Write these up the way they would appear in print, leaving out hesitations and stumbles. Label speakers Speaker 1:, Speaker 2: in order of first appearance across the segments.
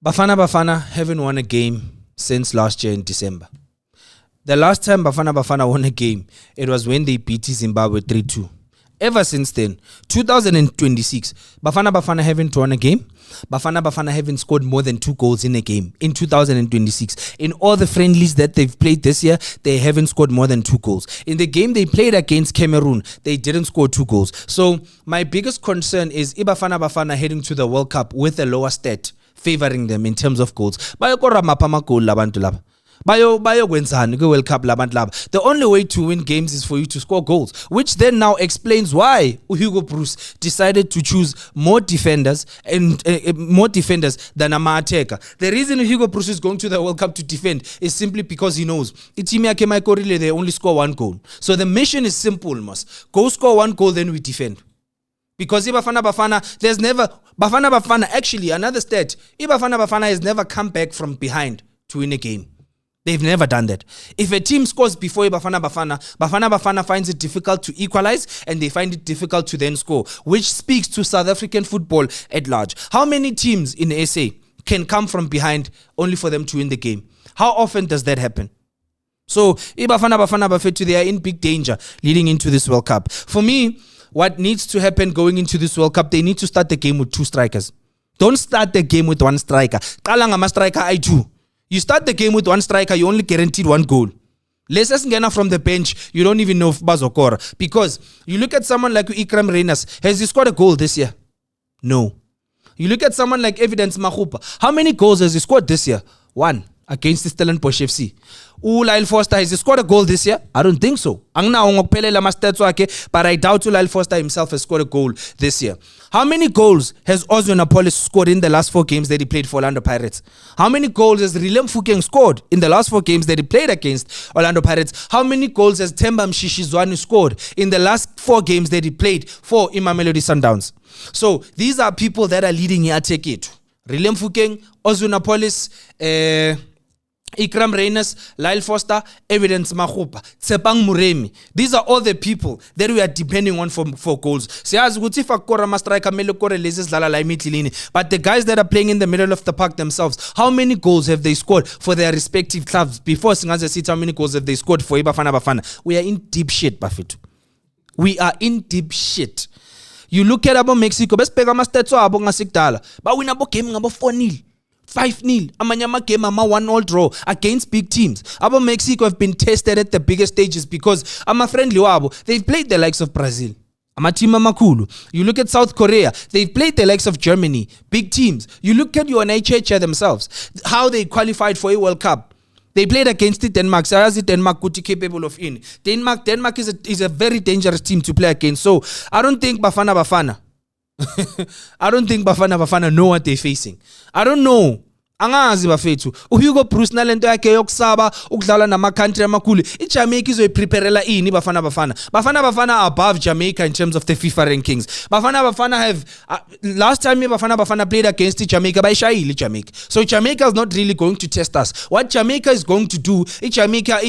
Speaker 1: Bafana haven't won a game since last year in December. The last time Bafana won a game, it was when they beat Zimbabwe 3-2. Ever since then, 2026, Bafana haven't won a game. Bafana haven't scored more than 2 goals in a game in 2026. In all the friendlies that they've played this year, they haven't scored more than 2 goals. In the game they played against Cameroon, they didn't score 2 goals. So my biggest concern is Bafana heading to the World Cup with a lower stat favoring them in terms of goals. Bayokora mapama goal labantu laba. Bayo kwenzani ku World Cup labantu laba. The only way to win games is for you to score goals, which then now explains why Hugo Broos decided to choose more defenders and more defenders than a attacker. The reason Hugo Broos is going to the World Cup to defend is simply because he knows they only score 1 goal. So the mission is simple, must go score 1 goal, then we defend. Because Bafana, there's never Bafana. Actually, another stat: Bafana has never come back from behind to win a game. They've never done that. If a team scores before Bafana finds it difficult to equalize, and they find it difficult to then score, which speaks to South African football at large. How many teams in SA can come from behind only for them to win the game? How often does that happen? So, Bafana, they are in big danger leading into this World Cup. For me, what needs to happen going into this World Cup, they need to start the game with 2 strikers. Don't start the game with 1 striker. Kalangama striker I2. You start the game with 1 striker, you only guaranteed 1 goal. Let's get from the bench, you don't even know if Bazokora. Because you look at someone like Ikram Reyners, has he scored a goal this year? No. You look at someone like Evidence Makhupa. How many goals has he scored this year? 1. Against the Stellenbosch FC. Lyle Foster, has he scored a goal this year? I don't think so. But I doubt Lyle Foster himself has scored a goal this year. How many goals has Ozwenapolis scored in the last 4 games that he played for Orlando Pirates? How many goals has Rilem Fukeng scored in the last 4 games that he played against Orlando Pirates? How many goals has Themba Mshishizwane scored in the last 4 games that he played for Mamelodi Sundowns? So these are people that are leading here. Take it. Rilem Fukeng, Ozwenapolis, Ikram Reyners, Lyle Foster, Evidence Makhupa, Tsepang Muremi. These are all the people that we are depending on for goals. But the guys that are playing in the middle of the park themselves, how many goals have they scored for their respective clubs? Before Singaza City, how many goals have they scored for Bafana? We are in deep shit, Buffett. We are in deep shit. You look at about Mexico, best pega mastetso abo ngasikdala. Ba win abo game ngabo 4-0. 5-0. Amanyama game ama 1-0 draw against big teams. Abo Mexico have been tested at the biggest stages because ama friendly wabo. They've played the likes of Brazil. Amatima Makulu. You look at South Korea, they've played the likes of Germany, big teams. You look at UNHCR themselves, how they qualified for a World Cup. They played against Denmark. So as Denmark could be capable of in. Denmark is a very dangerous team to play against. So I don't think Bafana I don't think Bafana know what they're facing. I don't know. Angazi bafethu uHugo Broos nalento yakhe yokusaba ukudlala nama country amakhulu iJamaica izoyipreparela ini Bafana above Jamaica in terms of the FIFA rankings. Bafana have last time Bafana played against Jamaica by Shaili Jamaica. So Jamaica is not really going to test us. What Jamaica is going to do, Jamaica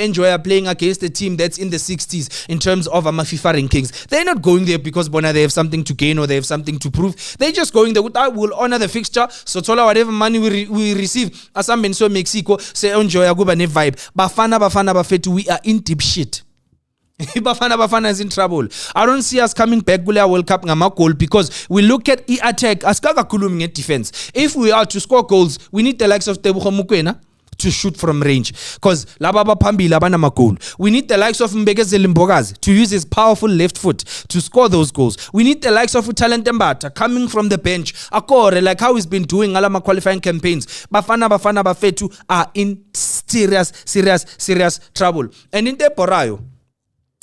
Speaker 1: enjoy playing against a team that's in the 60s in terms of FIFA rankings. They're not going there because they have something to gain or they have something to prove. They're just going there. We'll honor the fixture. So tola whatever money we receive as I'm in Mexico, say enjoy a good vibe. Bafana bafetu, we are in deep shit. Bafana is in trouble. I don't see us coming back to our World Cup goal because we look at attack as kakakuluming at defense. If we are to score goals, we need the likes of Tebogo Mokoena to shoot from range because lababa pambi labana makol. We need the likes of Mbegezeli Mbogazi to use his powerful left foot to score those goals. We need the likes of Talent Mbata coming from the bench, Akore, like how he's been doing alama qualifying campaigns. Bafana bafetu are in serious trouble. And in Teporayo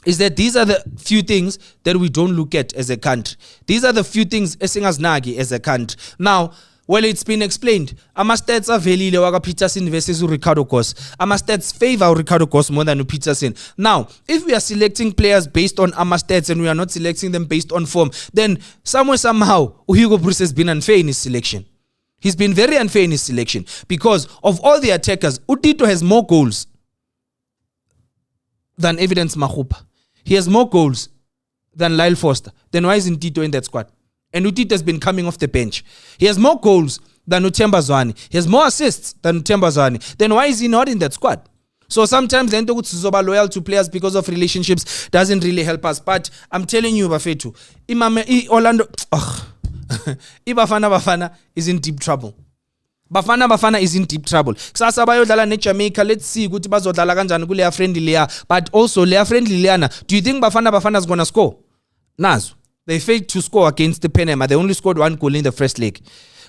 Speaker 1: is that these are the few things that we don't look at as a country. These are the few things esingazinaki as a country. Now, well, it's been explained. Ama stats are velile waka Peterson versus Ricardo Goss. Ama stats favor Ricardo Goss more than Peterson. Now, if we are selecting players based on ama stats and we are not selecting them based on form, then somehow Hugo Broos has been unfair in his selection. He's been very unfair in his selection because of all the attackers, Utito has more goals than Evidence Makhupa. He has more goals than Lyle Foster. Then why isn't Tito in that squad? And Utito has been coming off the bench. He has more goals than Utemba Zwane. He has more assists than Utemba Zwane. Then why is he not in that squad? So sometimes lento ukuthi sizoba loyal to players because of relationships doesn't really help us. But I'm telling you, Bafethu, Orlando Bafana is in deep trouble. Bafana is in deep trouble. Kusasa bayodlala neJamaica. Let's see ukuthi bazodlala kanjani kuleya friendly leya. But also leya friendly leyana, do you think Bafana is gonna score? Nazo. They failed to score against the Panama. They only scored 1 goal in the first leg,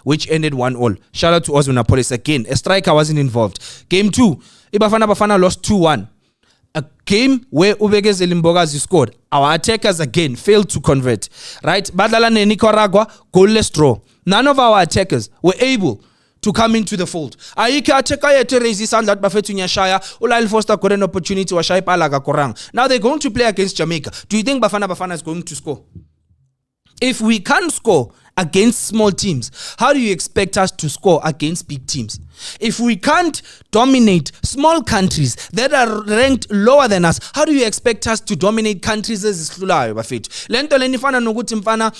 Speaker 1: which ended 1-1. Shout out to Oswin Police again. A striker wasn't involved. Game 2, Bafana lost 2-1. A game where Ubegezile Mbokazi scored. Our attackers again failed to convert. Right? Badlala ne Nicaragua, goalless draw. None of our attackers were able to come into the fold. Ayike attacker yethu raise isandla Bafethu nyashaya. Ulyle Foster got an opportunity washaya ipala kakorang. Now they're going to play against Jamaica. Do you think Bafana is going to score? If we can't score against small teams, how do you expect us to score against big teams? If we can't dominate small countries that are ranked lower than us, how do you expect us to dominate countries ezihlulayo bafethu? Lento lenifana nokuthi mfana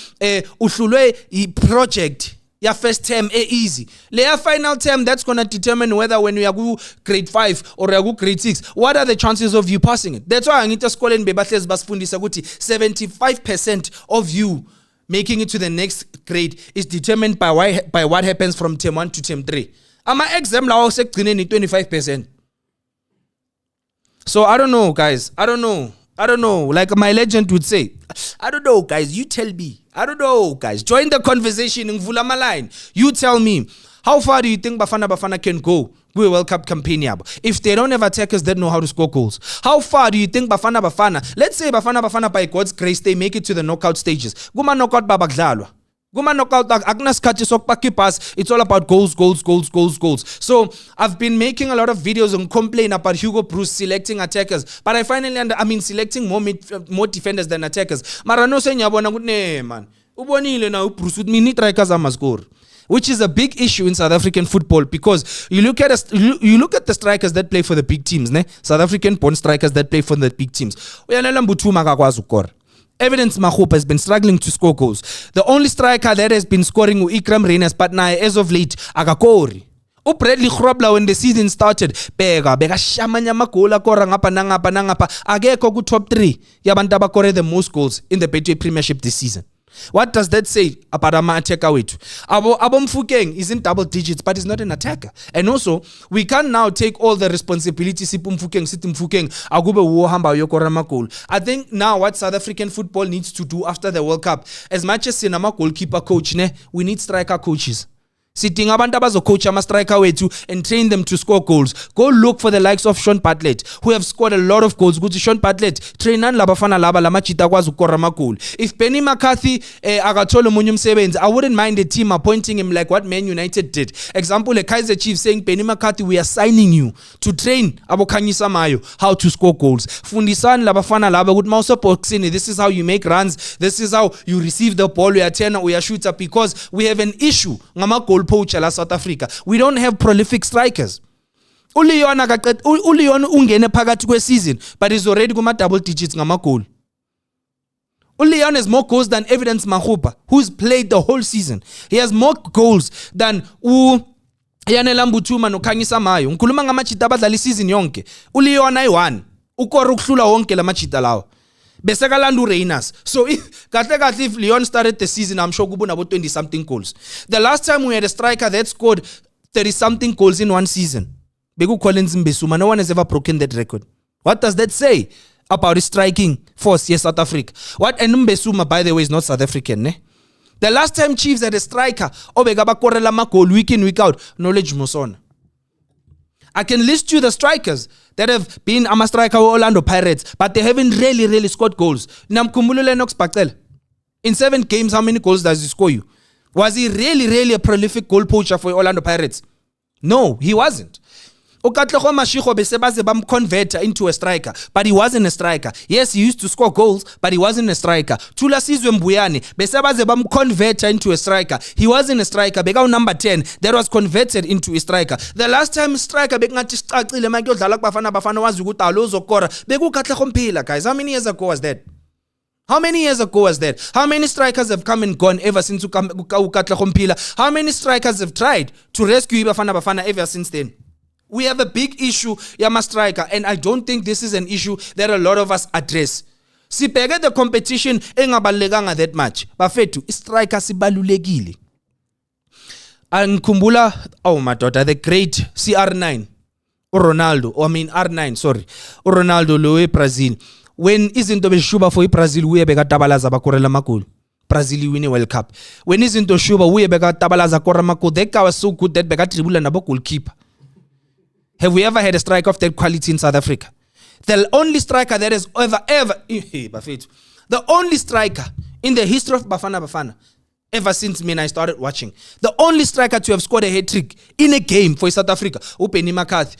Speaker 1: uhlulwe i-project ya first term easy. Leya final term, that's going to determine whether when we are go grade 5 or we are go grade 6, what are the chances of you passing it? That's why angithi esikoleni bebahlezi basifundisa ukuthi 75% of you making it to the next grade is determined by what happens from term 1 to term 3. Ama exam lawo sekugcineni 25%. So I don't know, guys. I don't know. Like my legend would say, I don't know, guys. You tell me. I don't know, guys. Join the conversation. Ngivula ma line. You tell me. How far do you think Bafana can go with a World Cup campaign if they don't have attackers that know how to score goals? How far do you think Bafana, let's say Bafana by God's grace, they make it to the knockout stages. Guma knockout babagdlalwa. Guma knockout agnas khathi sokupaka pass. It's all about goals. So I've been making a lot of videos and complain about Hugo Bruce selecting attackers, but I finally selecting more defenders than attackers. Mara no se nyabona ukuthi ne man. Ubonile na uBruce with mini strikers amascore. Which is a big issue in South African football because you look at the strikers that play for the big teams, ne? South African born strikers that play for the big teams. Uyanela Mbuthuma akakwazi ukora. Evidence Magoupe has been struggling to score goals. The only striker that has been scoring Ikram Reyners, but now as of late akakori. Bradley Grobler, when the season started, beka shamanya magola kora ngapa nangapa akekho ku top 3 yabantu abakore the most goals in the Betway Premiership this season. What does that say about ama attacker wethu? Abo Mfukeng is in double digits, but he's not an attacker. And also, we can now take all the responsibility. Sipho Mfukeng, akube uhamba yokora magol. I think now what South African football needs to do after the World Cup, as much as sinama goalkeeper coach, we need striker coaches. Sitting abantu abazocoach ama striker wethu and train them to score goals. Go look for the likes of Shaun Bartlett, who have scored a lot of goals. Ukuthi Shaun Bartlett trainani labafana laba lamachita akwazi ukora amagoli. If Benny McCarthy akathola omunye umsebenzi, I wouldn't mind the team appointing him like what Man United did. Example, the Kaizer Chiefs saying, Benny McCarthy, we are signing you to train abokhanyisa mayo how to score goals. Fundisani labafana laba ukuthi mawuso boxing, this is how you make runs, this is how you receive the ball, we are turner, we are shooter, because we have an issue ngama goal poacher la South Africa. We don't have prolific strikers. uLeon ungene phakathi kweseason but he's already kuma double digits ngama goal. uLeon has more goals than Evidence Magoupe, who's played the whole season. He has more goals than Yanela Mbuthuma noKhanyisa Mayo. Ngikhuluma ngamachita abadlala isizini yonke. uLeon ayi1 ukora ukuhlula wonke lamachita lawo. Bese kalanda Reyners. So if Leon started the season, I'm sure kubu nabo 20 something goals. The last time we had a striker that scored 30 something goals in one season, Begu Collins Mbesuma, no one has ever broken that record. What does that say about his striking force? Yes, South Africa. What and Mbesuma, by the way, is not South African, ne? The last time Chiefs had a striker, obega bakorela magol week in week out, Knowledge Musona. I can list you the strikers that have been a striker with Orlando Pirates, but they haven't really scored goals. Namkhumbulo Lennox Bactel. In 7 games, how many goals does he score you? Was he really a prolific goal poacher for Orlando Pirates? No, he wasn't. uKatlego Mashego besebaze bamconvert into a striker, but he wasn't a striker. Yes, he used to score goals, but he wasn't a striker. Thula Sizwe Mbuyane besebaze bamconvert into a striker. He wasn't a striker. Beka number 10 that was converted into a striker. The last time striker bekungathi sicacile manje udlala kubafana wazi ukuthi alozokora bekuKatlego Mphila, guys. How many years ago was that? How many years ago was that? How many strikers have come and gone ever since Ukatla Khompila? How many strikers have tried to rescue Bafana Bafana ever since then? We have a big issue, Yama striker, and I don't think this is an issue that a lot of us address. Sibheke the competition engabalulekanga that much. Bafethu, striker sibalulekile. Angikhumbula, oh my daughter, the great CR9, R9, sorry. Ronaldo lo Brazil. When izinto beshuba for Brazil uye bekatabalaza bakorela magoli. Brazil win a World Cup. When izinto shuba uye bekatabalaza korela magoli. That guy was so good that bekatribula nabo goalkeeper. Have we ever had a striker of that quality in South Africa? The only striker that has ever the only striker in the history of Bafana Bafana ever since I started watching, the only striker to have scored a hat-trick in a game for South Africa, Benny McCarthy.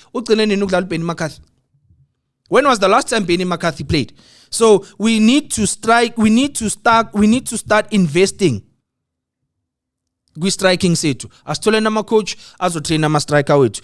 Speaker 1: When was the last time Benny McCarthy played? So we need to start investing. Striking setu. As to nama coach, as to train nama striker wetu.